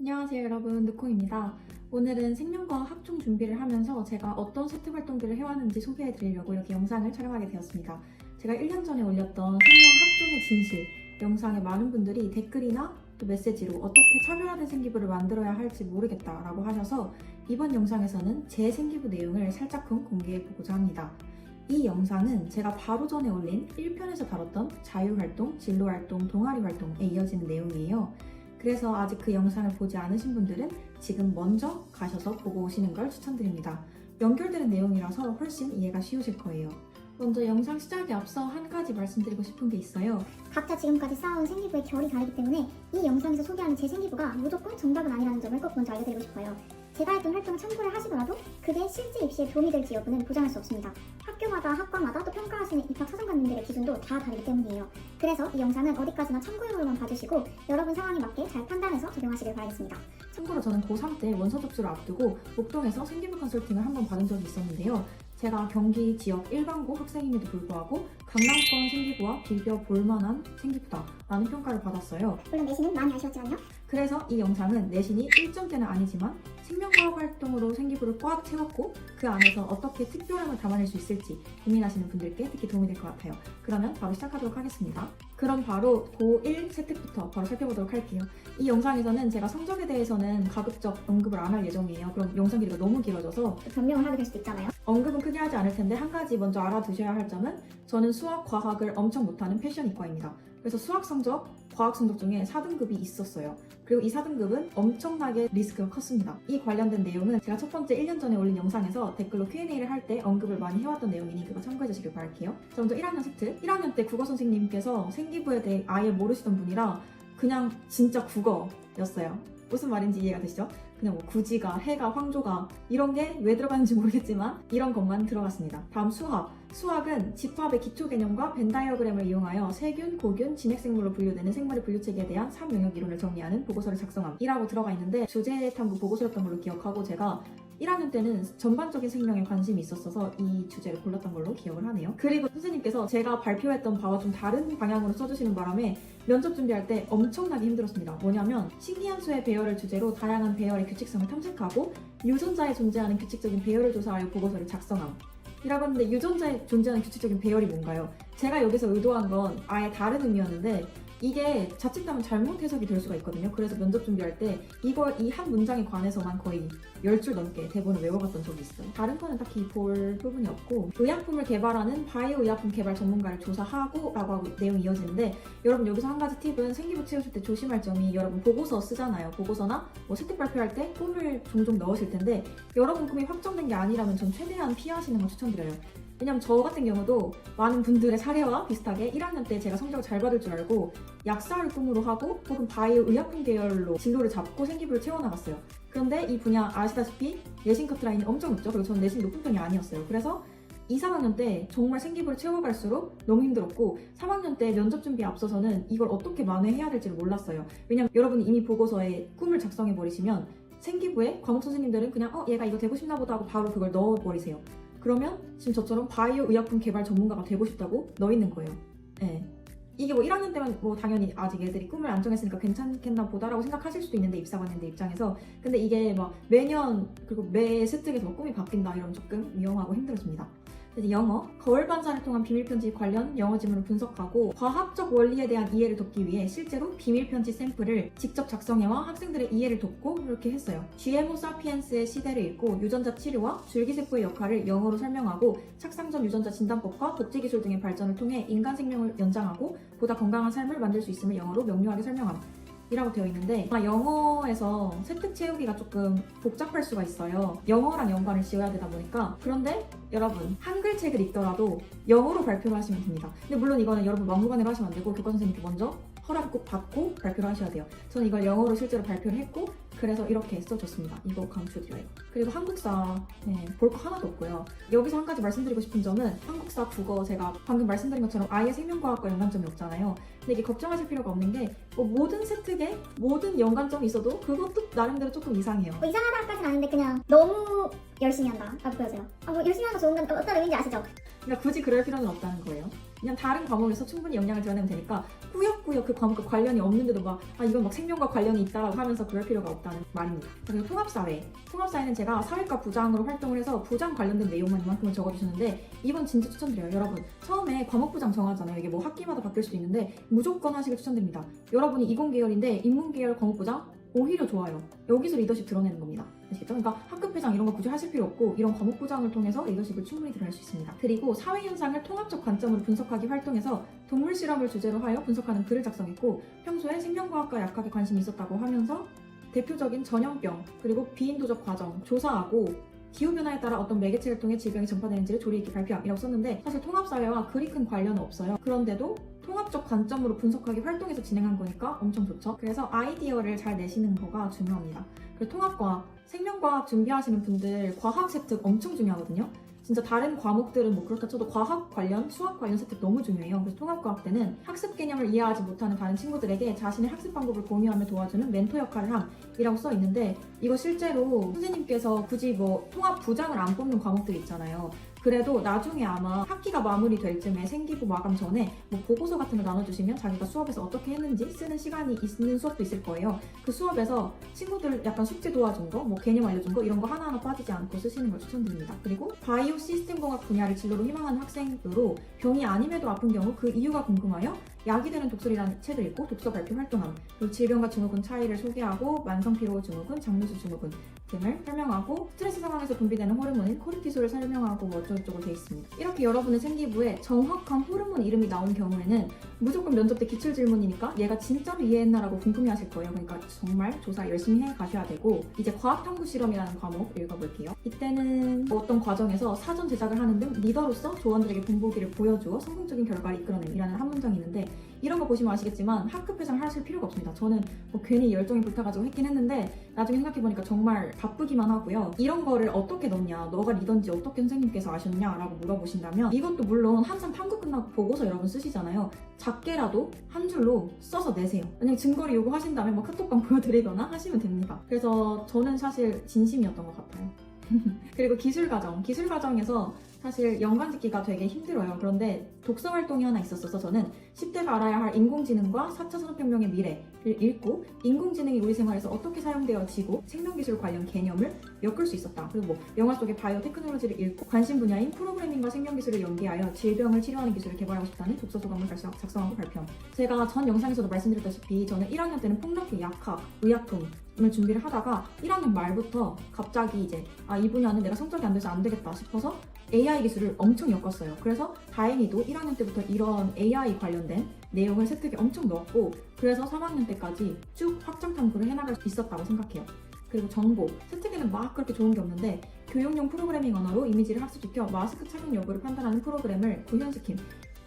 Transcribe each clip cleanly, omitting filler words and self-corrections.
안녕하세요 여러분, 느콩입니다. 오늘은 생명과학 학종 준비를 하면서 제가 어떤 세트 활동들을 해왔는지 소개해드리려고 이렇게 영상을 촬영하게 되었습니다. 제가 1년 전에 올렸던 생명 학종의 진실 영상에 많은 분들이 댓글이나 또 메시지로 어떻게 차별화된 생기부를 만들어야 할지 모르겠다라고 하셔서 이번 영상에서는 제 생기부 내용을 살짝쿵 공개해보고자 합니다. 이 영상은 제가 바로 전에 올린 1편에서 다뤘던 자유활동, 진로활동, 동아리활동에 이어지는 내용이에요. 그래서 아직 그 영상을 보지 않으신 분들은 지금 먼저 가셔서 보고 오시는 걸 추천드립니다. 연결되는 내용이라서 훨씬 이해가 쉬우실 거예요. 먼저 영상 시작에 앞서 한 가지 말씀드리고 싶은 게 있어요. 각자 지금까지 쌓아온 생기부의 결이 다르기 때문에 이 영상에서 소개하는 제 생기부가 무조건 정답은 아니라는 점을 꼭 먼저 알려드리고 싶어요. 제가 했던 활동을 참고를 하시더라도 그게 실제 입시에 도움이 될지 여부는 보장할 수 없습니다. 학교마다 학과마다 또 평가하시는 입학 사정관님들의 기준도 다 다르기 때문이에요. 그래서 이 영상은 어디까지나 참고용으로만 봐주시고 여러분 상황에 맞게 잘 판단해서 적용하시길 바라겠습니다. 참고로 저는 고3 때 원서 접수를 앞두고 목동에서 생기부 컨설팅을 한 번 받은 적이 있었는데요. 제가 경기 지역 일반고 학생임에도 불구하고 강남권 생기부와 비벼 볼만한 생기부다라는 평가를 받았어요. 물론 내신은 많이 아쉬웠지만요. 그래서 이 영상은 내신이 1점대는 아니지만 생명과학 활동으로 생기부를 꽉 채웠고 그 안에서 어떻게 특별함을 담아낼 수 있을지 고민하시는 분들께 특히 도움이 될 것 같아요. 그러면 바로 시작하도록 하겠습니다. 그럼 바로 고1 세특부터 바로 살펴보도록 할게요. 이 영상에서는 제가 성적에 대해서는 가급적 언급을 안 할 예정이에요. 그럼 영상 길이가 너무 길어져서 변명을 하게 될 수도 있잖아요. 언급은 크게 하지 않을 텐데 한 가지 먼저 알아두셔야 할 점은 저는 수학, 과학을 엄청 못하는 패션 이과입니다. 그래서 수학 성적, 과학 성적 중에 4등급이 있었어요. 그리고 이 4등급은 엄청나게 리스크가 컸습니다. 이 관련된 내용은 제가 첫 번째 1년 전에 올린 영상에서 댓글로 Q&A를 할 때 언급을 많이 해왔던 내용이니 그거 참고해 주시길 바랄게요. 자, 먼저 1학년 세트. 1학년 때 국어 선생님께서 생기부에 대해 아예 모르시던 분이라 그냥 진짜 국어였어요. 무슨 말인지 이해가 되시죠? 그냥 뭐 구지가, 해가, 황조가 이런 게 왜 들어가는지 모르겠지만 이런 것만 들어갔습니다. 다음 수학. 수학은 집합의 기초 개념과 벤 다이어그램을 이용하여 세균, 고균, 진핵생물로 분류되는 생물의 분류체계에 대한 3영역 이론을 정리하는 보고서를 작성함이라고 들어가 있는데 주제 탐구 보고서였던 걸로 기억하고 제가 1학년 때는 전반적인 생명에 관심이 있었어서 이 주제를 골랐던 걸로 기억을 하네요. 그리고 선생님께서 제가 발표했던 바와 좀 다른 방향으로 써주시는 바람에 면접 준비할 때 엄청나게 힘들었습니다. 뭐냐면 신기한 수의 배열을 주제로 다양한 배열의 규칙성을 탐색하고 유전자에 존재하는 규칙적인 배열을 조사하여 보고서를 작성함 이라고 하는데 유전자에 존재하는 규칙적인 배열이 뭔가요? 제가 여기서 의도한 건 아예 다른 의미였는데 이게 자칫하면 잘못 해석이 될 수가 있거든요. 그래서 면접 준비할 때 이걸 이 한 문장에 관해서만 거의 10줄 넘게 대본을 외워갔던 적이 있어요. 다른 거는 딱히 볼 부분이 없고 의약품을 개발하는 바이오 의약품 개발 전문가를 조사하고 라고 하고 내용이 이어지는데 여러분 여기서 한 가지 팁은 생기부 채우실 때 조심할 점이 여러분 보고서 쓰잖아요. 보고서나 뭐 세특 발표할 때 꿈을 종종 넣으실 텐데 여러분 꿈이 확정된 게 아니라면 전 최대한 피하시는 걸 추천드려요. 왜냐면 저 같은 경우도 많은 분들의 사례와 비슷하게 1학년 때 제가 성적을 잘 받을 줄 알고 약사를 꿈으로 하고 혹은 바이오 의약품 계열로 진로를 잡고 생기부를 채워나갔어요. 그런데 이 분야 아시다시피 내신 커트라인이 엄청 높죠. 그리고 저는 내신이 높은 편이 아니었어요. 그래서 2, 3학년 때 정말 생기부를 채워갈수록 너무 힘들었고 3학년 때 면접 준비에 앞서서는 이걸 어떻게 만회해야 될지를 몰랐어요. 왜냐면 여러분이 이미 보고서에 꿈을 작성해버리시면 생기부에 과목 선생님들은 그냥 얘가 이거 되고 싶나 보다 하고 바로 그걸 넣어버리세요. 그러면 지금 저처럼 바이오 의약품 개발 전문가가 되고 싶다고 넣어 있는 거예요. 네. 이게 뭐 1학년 때면 뭐 당연히 아직 애들이 꿈을 안 정했으니까 괜찮겠나 보다라고 생각하실 수도 있는데 입사관님들 입장에서 근데 이게 막 매년 그리고 매 세특에서 막 꿈이 바뀐다 이러면 조금 위험하고 힘들어집니다. 이제 영어, 거울 반사를 통한 비밀편지 관련 영어 지문을 분석하고 과학적 원리에 대한 이해를 돕기 위해 실제로 비밀편지 샘플을 직접 작성해와 학생들의 이해를 돕고 이렇게 했어요. GMO 사피엔스의 시대를 읽고 유전자 치료와 줄기세포의 역할을 영어로 설명하고 착상전 유전자 진단법과 복제기술 등의 발전을 통해 인간 생명을 연장하고 보다 건강한 삶을 만들 수 있음을 영어로 명료하게 설명함. 이라고 되어 있는데 영어에서 세특 채우기가 조금 복잡할 수가 있어요. 영어랑 연관을 지어야 되다 보니까 그런데 여러분 한글 책을 읽더라도 영어로 발표를 하시면 됩니다. 근데 물론 이거는 여러분 막무가내로 하시면 안 되고 교과 선생님께 먼저 허락을 꼭 받고 발표를 하셔야 돼요. 저는 이걸 영어로 실제로 발표를 했고 그래서 이렇게 써줬습니다. 이거 강추드려요. 그리고 한국사 볼 거 하나도 없고요. 여기서 한 가지 말씀드리고 싶은 점은 한국사, 국어 제가 방금 말씀드린 것처럼 아예 생명과학과 연관점이 없잖아요. 근데 이게 걱정하실 필요가 없는 게 모든 세특에 모든 연관점이 있어도 그것도 나름대로 조금 이상해요. 뭐 이상하다까지는 아닌데 그냥 너무 열심히 한다 라고 보여져요. 뭐 열심히 하는 거 좋은 건 어떤 의미인지 아시죠? 그러니까 굳이 그럴 필요는 없다는 거예요. 그냥 다른 과목에서 충분히 역량을 드러내면 되니까 꾸역꾸역 그 과목과 관련이 없는데도 막 이건 막 생명과 관련이 있다라고 하면서 그럴 필요가 없다는 말입니다. 그리고 통합사회는 제가 사회과 부장으로 활동을 해서 부장 관련된 내용만 이만큼을 적어주셨는데 이번 진짜 추천드려요. 여러분 처음에 과목부장 정하잖아요. 이게 뭐 학기마다 바뀔 수도 있는데 무조건 하시길 추천드립니다. 여러분이 이공계열인데 인문계열 과목부장 오히려 좋아요. 여기서 리더십 드러내는 겁니다. 아시겠죠? 그러니까 학급회장 이런 거 굳이 하실 필요 없고 이런 과목부장을 통해서 리더십을 충분히 드러낼 수 있습니다. 그리고 사회현상을 통합적 관점으로 분석하기 활동에서 동물 실험을 주제로 하여 분석하는 글을 작성했고 평소에 생명과학과 약하게 관심이 있었다고 하면서 대표적인 전염병 그리고 비인도적 과정 조사하고 기후변화에 따라 어떤 매개체를 통해 질병이 전파되는지를 조리 있게 발표함이라고 썼는데 사실 통합사회와 그리 큰 관련은 없어요. 그런데도 통합적 관점으로 분석하기 활동에서 진행한 거니까 엄청 좋죠. 그래서 아이디어를 잘 내시는 거가 중요합니다. 그리고 통합과학, 생명과학 준비하시는 분들 과학 세특 엄청 중요하거든요. 진짜 다른 과목들은 뭐 그렇다 쳐도 과학 관련, 수학 관련 세특 너무 중요해요. 그래서 통합과학 때는 학습 개념을 이해하지 못하는 다른 친구들에게 자신의 학습 방법을 공유하며 도와주는 멘토 역할을 함이라고 써 있는데 이거 실제로 선생님께서 굳이 뭐 통합 부장을 안 뽑는 과목들이 있잖아요. 그래도 나중에 아마 학기가 마무리될 쯤에 생기부 마감 전에 뭐 보고서 같은 거 나눠주시면 자기가 수업에서 어떻게 했는지 쓰는 시간이 있는 수업도 있을 거예요. 그 수업에서 친구들 약간 숙제 도와준 거, 뭐 개념 알려준 거 이런 거 하나하나 빠지지 않고 쓰시는 걸 추천드립니다. 그리고 바이오 시스템 공학 분야를 진로로 희망하는 학생으로 병이 아님에도 아픈 경우 그 이유가 궁금하여 약이 되는 독설이라는 책을 읽고 독서 발표 활동함, 그리고 질병과 증후군 차이를 소개하고 만성피로 증후군, 장누수 증후군 등을 설명하고 스트레스 상황에서 분비되는 호르몬인 코르티솔을 설명하고 뭐 어쩌고저쩌고 되어 있습니다. 이렇게 여러분의 생기부에 정확한 호르몬 이름이 나온 경우에는 무조건 면접 때 기출 질문이니까 얘가 진짜로 이해했나라고 궁금해하실 거예요. 그러니까 정말 조사 열심히 해 가셔야 되고 이제 과학탐구 실험이라는 과목 읽어볼게요. 이때는 뭐 어떤 과정에서 사전 제작을 하는 등 리더로서 조원들에게 본보기를 보여주어 성공적인 결과를 이끌어냄이라는 한 문장이 있는데 이런 거 보시면 아시겠지만 학급회장 하실 필요가 없습니다. 저는 뭐 괜히 열정이 불타가지고 했긴 했는데 나중에 생각해보니까 정말 바쁘기만 하고요. 이런 거를 어떻게 넣냐, 너가 리더인지 어떻게 선생님께서 아셨냐 라고 물어보신다면 이것도 물론 항상 탐구 끝나고 보고서 여러분 쓰시잖아요. 작게라도 한 줄로 써서 내세요. 만약에 증거를 요구하신다면 뭐 카톡방 보여드리거나 하시면 됩니다. 그래서 저는 사실 진심이었던 것 같아요. 그리고 기술과정에서 사실 연관 짓기가 되게 힘들어요. 그런데 독서 활동이 하나 있었어서 저는 10대가 알아야 할 인공지능과 4차 산업혁명의 미래를 읽고 인공지능이 우리 생활에서 어떻게 사용되어지고 생명기술 관련 개념을 엮을 수 있었다. 그리고 뭐 영화 속의 바이오 테크놀로지를 읽고 관심 분야인 프로그래밍과 생명기술을 연계하여 질병을 치료하는 기술을 개발하고 싶다는 독서 소감을 작성하고 발표함. 제가 전 영상에서도 말씀드렸다시피 저는 1학년 때는 폭넓게 약학, 의약품을 준비를 하다가 1학년 말부터 갑자기 이제 이 분야는 내가 성적이 안 돼서 안 되겠다 싶어서 AI 기술을 엄청 엮었어요. 그래서 다행히도 1학년 때부터 이런 AI 관련된 내용을 세특에 엄청 넣었고 그래서 3학년 때까지 쭉 확장 탐구를 해나갈 수 있었다고 생각해요. 그리고 정보, 세특에는 막 그렇게 좋은 게 없는데 교육용 프로그래밍 언어로 이미지를 학습시켜 마스크 착용 여부를 판단하는 프로그램을 구현시킴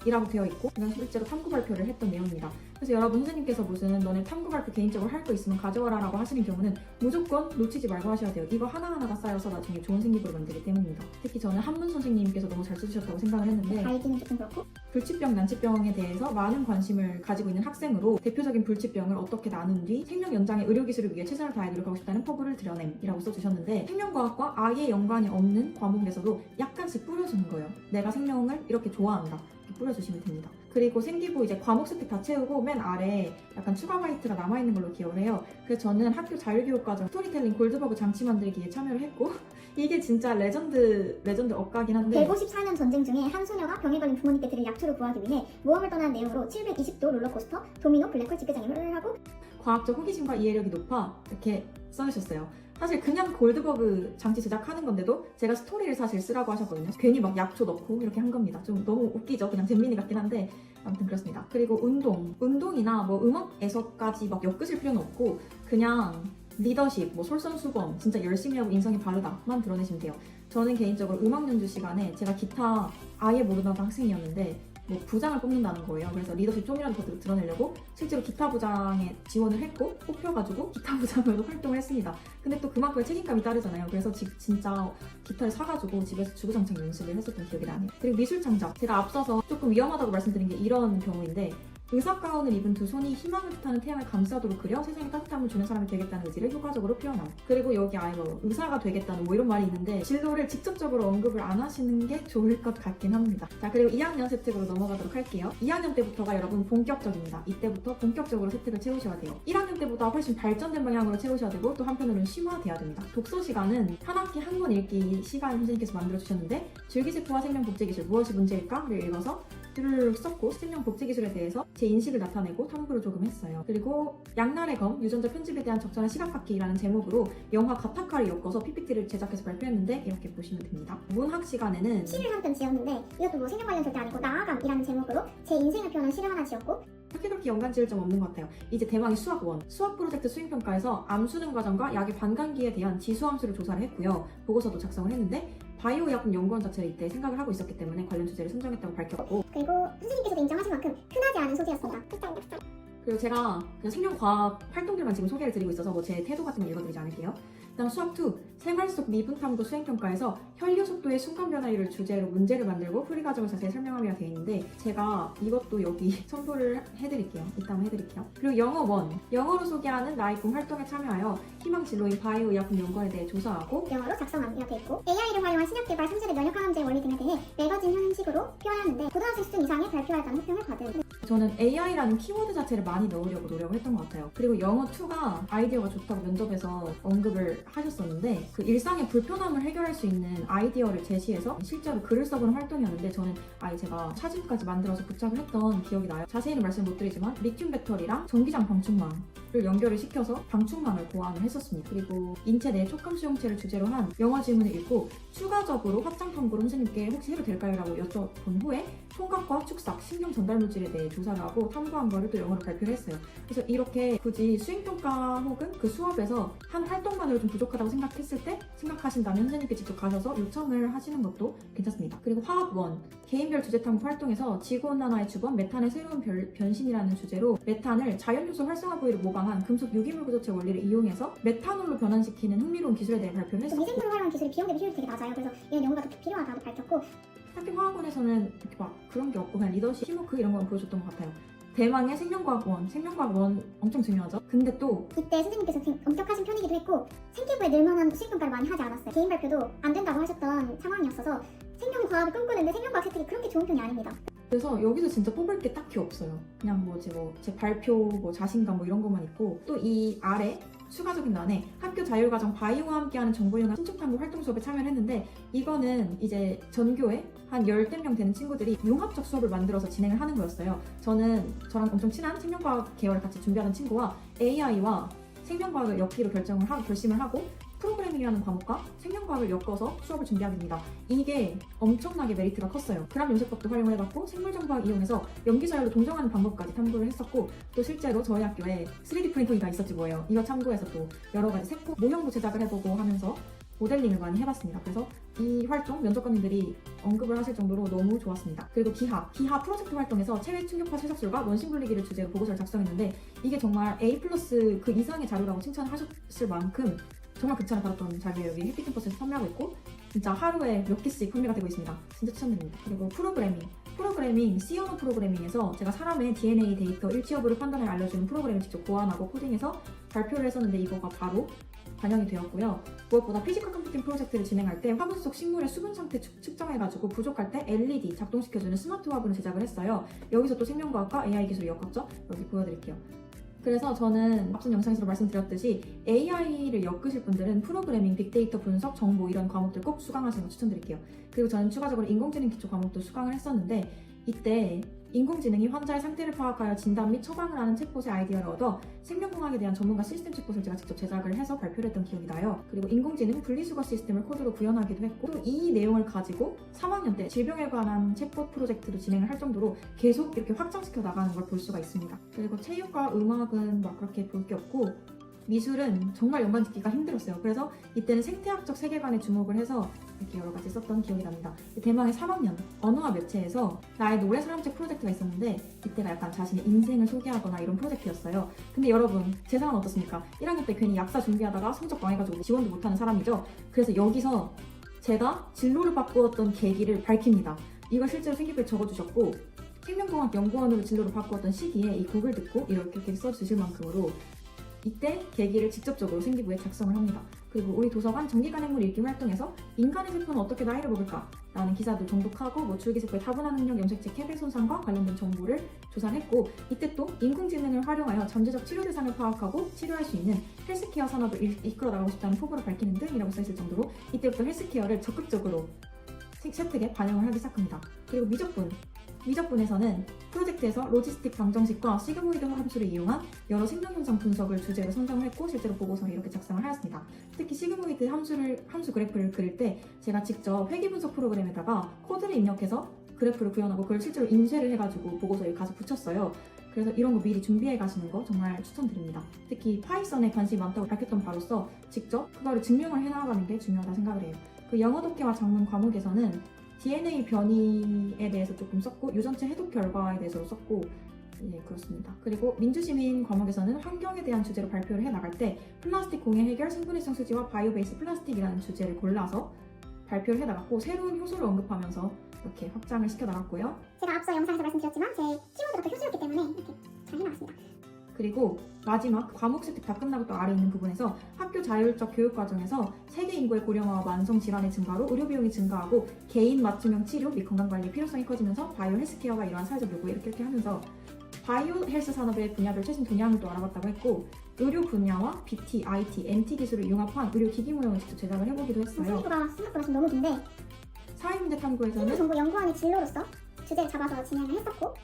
이라고 되어 있고 이건 실제로 탐구 발표를 했던 내용입니다. 그래서 여러분 선생님께서 무슨 너네 탐구 발표 개인적으로 할 거 있으면 가져와라 라고 하시는 경우는 무조건 놓치지 말고 하셔야 돼요. 이거 하나하나가 쌓여서 나중에 좋은 생기부를 만들기 때문입니다. 특히 저는 한문 선생님께서 너무 잘 써주셨다고 생각을 했는데 알기는 조금 그렇고 불치병, 난치병에 대해서 많은 관심을 가지고 있는 학생으로 대표적인 불치병을 어떻게 나눈 뒤 생명 연장의 의료기술을 위해 최선을 다해 노력하고 싶다는 포부를 드러냄이라고 써주셨는데 생명과학과 아예 연관이 없는 과목에서도 약간씩 뿌려주는 거예요. 내가 생명을 이렇게 좋아한다. 뿌려주시면 됩니다. 그리고 생기부 이제 과목 세특 다 채우고 맨 아래 약간 추가 화이트가 남아있는 걸로 기억을 해요. 그래서 저는 학교 자율교육과정 스토리텔링 골드버그 장치 만들기에 참여를 했고 이게 진짜 레전드 억가긴 한데 154년 전쟁 중에 한 소녀가 병에 걸린 부모님께 드릴 약초를 구하기 위해 모험을 떠난 내용으로 720도 롤러코스터, 도미노, 블랙홀 집계장애를 하고 과학적 호기심과 이해력이 높아 이렇게 써주셨어요. 사실 그냥 골드버그 장치 제작하는 건데도 제가 스토리를 사실 쓰라고 하셨거든요. 괜히 막 약초 넣고 이렇게 한 겁니다. 좀 너무 웃기죠? 그냥 잼민이 같긴 한데 아무튼 그렇습니다. 그리고 운동이나 뭐 음악에서까지 막 엮으실 필요는 없고 그냥 리더십, 뭐 솔선수범, 진짜 열심히 하고 인성이 바르다만 드러내시면 돼요. 저는 개인적으로 음악 연주 시간에 제가 기타 아예 모르던 학생이었는데 뭐 부장을 뽑는다는 거예요. 그래서 리더십 좀이라도 더 드러내려고 실제로 기타 부장에 지원을 했고 뽑혀가지고 기타 부장으로 활동을 했습니다. 근데 또 그만큼의 책임감이 따르잖아요. 그래서 진짜 기타를 사가지고 집에서 주구장창 연습을 했었던 기억이 나네요. 그리고 미술 창작, 제가 앞서서 조금 위험하다고 말씀드린 게 이런 경우인데 의사 가운을 입은 두 손이 희망을 뜻하는 태양을 감싸도록 그려 세상에 따뜻함을 주는 사람이 되겠다는 의지를 효과적으로 표현함. 그리고 여기 아예 뭐 의사가 되겠다는 뭐 이런 말이 있는데 진로를 직접적으로 언급을 안 하시는 게 좋을 것 같긴 합니다. 자, 그리고 2학년 세특으로 넘어가도록 할게요. 2학년 때부터가 여러분 본격적입니다. 이때부터 본격적으로 세특을 채우셔야 돼요. 1학년 때보다 훨씬 발전된 방향으로 채우셔야 되고 또 한편으로는 심화돼야 됩니다. 독서 시간은 한 학기 한 권 읽기 시간 선생님께서 만들어주셨는데 줄기세포와 생명복제기술 무엇이 문제일까를 읽어서 줄을 썼고 생명복제기술에 대해서 제 인식을 나타내고 탐구를 조금 했어요. 그리고 양날의 검 유전자 편집에 대한 적절한 시각학기라는 제목으로 영화 가타카를 엮어서 PPT를 제작해서 발표했는데 이렇게 보시면 됩니다. 문학 시간에는 시를 한 편 지었는데 이것도 뭐 생명 관련 절대 아니고 나아감이라는 제목으로 제 인생을 표현한 시를 하나 지었고 그렇게 연관 지을 점 없는 것 같아요. 이제 대망의 수학 1. 수학 프로젝트 수행평가에서 암수능 과정과 약의 반감기에 대한 지수함수를 조사를 했고요. 보고서도 작성을 했는데 바이오 약품 연구원 자체를 이때 생각을 하고 있었기 때문에 관련 주제를 선정했다고 밝혔고 그리고 선생님께서도 인정하신 만큼 흔하지 않은 소재였습니다. 그리고 제가 그냥 생명과학 활동들만 지금 소개를 드리고 있어서 뭐 제 태도 같은 거 읽어드리지 않을게요. 다음 수학 2. 생활 속 미분탐구 수행평가에서 혈류 속도의 순간 변화율을 주제로 문제를 만들고 풀이 과정을 자세히 설명하며 되어 있는데 제가 이것도 여기 첨부를 해드릴게요. 이따 한번 해드릴게요. 그리고 영어 1. 영어로 소개하는 나의 꿈 활동에 참여하여 희망 진로인 바이오 의약품 연구에 대해 조사하고 영어로 작성함 이렇게 있고 AI를 활용한 신약개발 3세대 면역항암제 원리 등에 대해 매거진 형식으로 표현하는데 고등학생 수준 이상의 발표할까는 호평을 받은 저는 AI라는 키워드 자체를 많이 넣으려고 노력을 했던 것 같아요. 그리고 영어 2가 아이디어가 좋다고 면접에서 언급을 하셨었는데 그 일상의 불편함을 해결할 수 있는 아이디어를 제시해서 실제로 글을 써보는 활동이었는데 저는 아예 제가 사진까지 만들어서 부착을 했던 기억이 나요. 자세히는 말씀 못 드리지만 리튬 배터리랑 전기장 방충망을 연결을 시켜서 방충망을 고안을 했었습니다. 그리고 인체 내 촉감 수용체를 주제로 한 영어 질문을 읽고 추가적으로 확장 탐구를 선생님께 혹시 해도 될까요? 라고 여쭤본 후에 청각과 축삭, 신경 전달 물질에 대해 조사를 하고 탐구한 거를 또 영어로 발표를 했어요. 그래서 이렇게 굳이 수행평가 혹은 그 수업에서 한 활동만으로 좀 부족하다고 생각하신다면 선생님께 직접 가셔서 요청을 하시는 것도 괜찮습니다. 그리고 화학 1. 개인별 주제 탐구 활동에서 지구온난화의 주범 메탄의 새로운 변신이라는 주제로 메탄을 자연요소 활성화 부위를 모방한 금속 유기물 구조체 원리를 이용해서 메탄올로 변환시키는 흥미로운 기술에 대해 발표를 했었고 미생물을 활용한 기술이 비용 대비 효율이 되게 낮아요. 그래서 이런 연구가 더 필요하다고 밝혔고 학교 화학원에서는 이렇게 막 그런 게 없고 그냥 리더십, 팀워크 이런 건 보여줬던 것 같아요. 대망의 생명과학원 엄청 중요하죠. 근데 또 이때 선생님께서 엄격하신 편이기도 했고 생기부에 늘만한 수행평가를 많이 하지 않았어요. 개인 발표도 안 된다고 하셨던 상황이었어서 생명과학을 꿈꾸는데 생명과학 세특이 그렇게 좋은 편이 아닙니다. 그래서 여기서 진짜 뽑을 게 딱히 없어요. 그냥 제 발표, 자신감 이런 것만 있고 또 이 아래 추가적인 란에 학교 자율과정 바이오와 함께하는 정보융합 신축탐구 활동 수업에 참여를 했는데 이거는 이제 전교에 한 10대 명 되는 친구들이 융합적 수업을 만들어서 진행을 하는 거였어요. 저랑 엄청 친한 생명과학 계열을 같이 준비하는 친구와 AI와 생명과학을 엮기로 결심을 하고 프로그래밍이라는 과목과 생명과학을 엮어서 수업을 하게 됩니다. 이게 엄청나게 메리트가 컸어요. 그람 연습법도 활용을 해봤고 생물정보학 이용해서 염기자율로 동정하는 방법까지 탐구를 했었고 또 실제로 저희 학교에 3D 프린터기가 있었지 뭐예요. 이거 참고해서 또 여러 가지 세포 모형도 제작을 해보고 하면서 모델링을 많이 해봤습니다. 그래서 이 활동 면접관님들이 언급을 하실 정도로 너무 좋았습니다. 그리고 기하 프로젝트 활동에서 체외 충격파 채석술과 원심 분리기를 주제로 보고서를 작성했는데 이게 정말 A+ 그 이상의 자료라고 칭찬하셨을 만큼 정말 극찬을 받았던 자료에 여기 해피캠퍼스에서 판매하고 있고 진짜 하루에 몇 개씩 판매가 되고 있습니다. 진짜 추천드립니다. 그리고 프로그래밍 C 언어 프로그래밍에서 제가 사람의 DNA 데이터 일치 여부를 판단해 알려주는 프로그램을 직접 고안하고 코딩해서 발표를 했었는데 이거가 바로 반영이 되었고요. 무엇보다 피지컬 컴퓨팅 프로젝트를 진행할 때 화분 속 식물의 수분 상태 측정해가지고 부족할 때 LED 작동시켜주는 스마트 화분을 제작을 했어요. 여기서 또 생명과학과 AI 기술이 엮었죠? 여기 보여드릴게요. 그래서 저는 앞선 영상에서 말씀드렸듯이 AI를 엮으실 분들은 프로그래밍, 빅데이터 분석, 정보 이런 과목들 꼭 수강하시는 거 추천드릴게요. 그리고 저는 추가적으로 인공지능 기초 과목도 수강을 했었는데 이때 인공지능이 환자의 상태를 파악하여 진단 및 처방을 하는 챗봇의 아이디어를 얻어 생명공학에 대한 전문가 시스템 챗봇을 제가 직접 제작을 해서 발표를 했던 기억이 나요. 그리고 인공지능 분리수거 시스템을 코드로 구현하기도 했고 또 이 내용을 가지고 3학년 때 질병에 관한 챗봇 프로젝트도 진행을 할 정도로 계속 이렇게 확장시켜 나가는 걸 볼 수가 있습니다. 그리고 체육과 음악은 막 그렇게 볼 게 없고 미술은 정말 연관 짓기가 힘들었어요. 그래서 이때는 생태학적 세계관에 주목을 해서 이렇게 여러 가지 썼던 기억이 납니다. 대망의 3학년 언어와 매체에서 나의 노래 사람책 프로젝트가 있었는데 이때가 약간 자신의 인생을 소개하거나 이런 프로젝트였어요. 근데 여러분 제 상황은 어떻습니까? 1학년 때 괜히 약사 준비하다가 성적 망해가지고 지원도 못하는 사람이죠. 그래서 여기서 제가 진로를 바꾸었던 계기를 밝힙니다. 이걸 실제로 생기부에 적어주셨고 생명공학 연구원으로 진로를 바꾸었던 시기에 이 곡을 듣고 이렇게 써주실 만큼으로 이때 계기를 직접적으로 생기부에 작성을 합니다. 그리고 우리 도서관 정기간행물 읽기 활동에서 인간의 세포는 어떻게 나이를 먹을까? 라는 기사도 정독하고 줄기세포의 타분한 능력, 염색체 캐벨 손상과 관련된 정보를 조사를 했고 이때 또 인공지능을 활용하여 잠재적 치료 대상을 파악하고 치료할 수 있는 헬스케어 산업을 이끌어 나가고 싶다는 포부를 밝히는 등이라고 써있을 정도로 이때부터 헬스케어를 적극적으로 세특에 반영을 하기 시작합니다. 그리고 미적분에서는 프로젝트에서 로지스틱 방정식과 시그모이드 함수를 이용한 여러 생명현상 분석을 주제로 선정을 했고 실제로 보고서에 이렇게 작성을 하였습니다. 특히 시그모이드 함수 그래프를 그릴 때 제가 직접 회귀 분석 프로그램에다가 코드를 입력해서 그래프를 구현하고 그걸 실제로 인쇄를 해가지고 보고서에 가서 붙였어요. 그래서 이런 거 미리 준비해 가시는 거 정말 추천드립니다. 특히 파이썬에 관심이 많다고 밝혔던 바로서 직접 그거를 증명을 해나가는 게 중요하다 생각을 해요. 그 영어 독해와 작문 과목에서는 DNA 변이에 대해서 조금 썼고 유전체 해독 결과에 대해서 썼고 예, 그렇습니다. 그리고 민주시민 과목에서는 환경에 대한 주제로 발표를 해나갈 때 플라스틱 공해 해결, 생분해성 수지와 바이오베이스 플라스틱이라는 주제를 골라서 발표를 해나갔고 새로운 효소를 언급하면서 이렇게 확장을 시켜나갔고요. 제가 앞서 영상에서 말씀드렸지만 제 키워드가 더 효소였기 때문에 이렇게 잘 해나갔습니다. 그리고 마지막 과목 세특 다 끝나고 또 아래 있는 부분에서 학교 자율적 교육 과정에서 세계 인구의 고령화와 만성 질환의 증가로 의료 비용이 증가하고 개인 맞춤형 치료 및 건강 관리의 필요성이 커지면서 바이오 헬스케어가 이러한 사회적 요구 이렇게 하면서 바이오 헬스 산업의 분야별 최신 동향을 또 알아봤다고 했고 의료 분야와 BT, IT, MT 기술을 융합한 의료 기기 모형을 직접 제작을 해보기도 했어요. 생기부가 생각보다 좀 너무 긴데 사회문제 탐구에서는 생물정보연구원의 진로로서 주제를 잡아서 진행을 했었고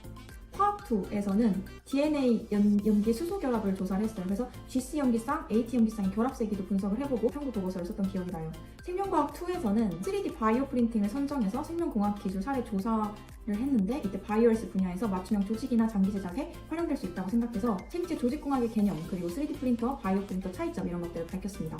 화학2에서는 DNA 염기 수소 결합을 조사를 했어요. 그래서 GC 염기쌍, AT 염기쌍의 결합 세기도 분석을 해보고 탐구 보고서를 썼던 기억이 나요. 생명과학2에서는 3D 바이오 프린팅을 선정해서 생명공학 기술 사례 조사를 했는데 이때 바이오헬스 분야에서 맞춤형 조직이나 장기 제작에 활용될 수 있다고 생각해서 생체 조직공학의 개념 그리고 3D 프린터와 바이오 프린터 차이점 이런 것들을 밝혔습니다.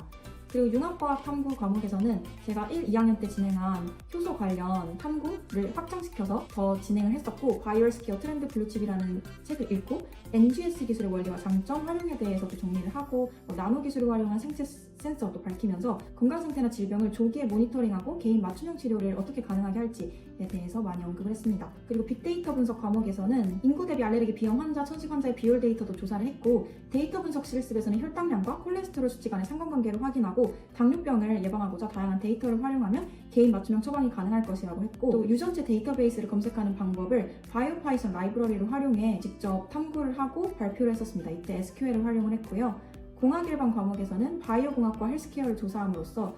그리고 융합과학 탐구 과목에서는 제가 1, 2학년 때 진행한 효소 관련 탐구를 확장시켜서 더 진행을 했었고 바이오헬스케어 트렌드 블루칩이라는 책을 읽고 NGS 기술의 원리와 장점, 활용에 대해서도 정리를 하고 나노 기술을 활용한 생체 센서도 밝히면서 건강 상태나 질병을 조기에 모니터링하고 개인 맞춤형 치료를 어떻게 가능하게 할지에 대해서 많이 언급을 했습니다. 그리고 빅데이터 분석 과목에서는 인구 대비 알레르기 비형 환자, 천식 환자의 비율 데이터도 조사를 했고 데이터 분석 실습에서는 혈당량과 콜레스테롤 수치 간의 상관관계를 확인하고 당뇨병을 예방하고자 다양한 데이터를 활용하면 개인 맞춤형 처방이 가능할 것이라고 했고 또 유전체 데이터베이스를 검색하는 방법을 바이오파이썬 라이브러리를 활용해 직접 탐구를 하고 발표를 했었습니다. 이때 SQL을 활용을 했고요. 공학 일반 과목에서는 바이오공학과 헬스케어를 조사함으로써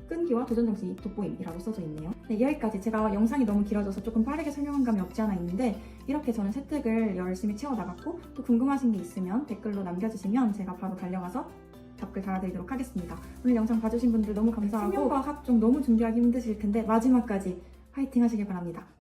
끈기와 도전정신이 돋보임이라고 써져 있네요. 네, 여기까지 제가 영상이 너무 길어져서 조금 빠르게 설명한 감이 없지 않아 있는데 이렇게 저는 세특을 열심히 채워나갔고 또 궁금하신 게 있으면 댓글로 남겨주시면 제가 바로 달려가서 답글 달아드리도록 하겠습니다. 오늘 영상 봐주신 분들 너무 감사하고 생명과학 학종 너무 준비하기 힘드실 텐데 마지막까지 파이팅 하시길 바랍니다.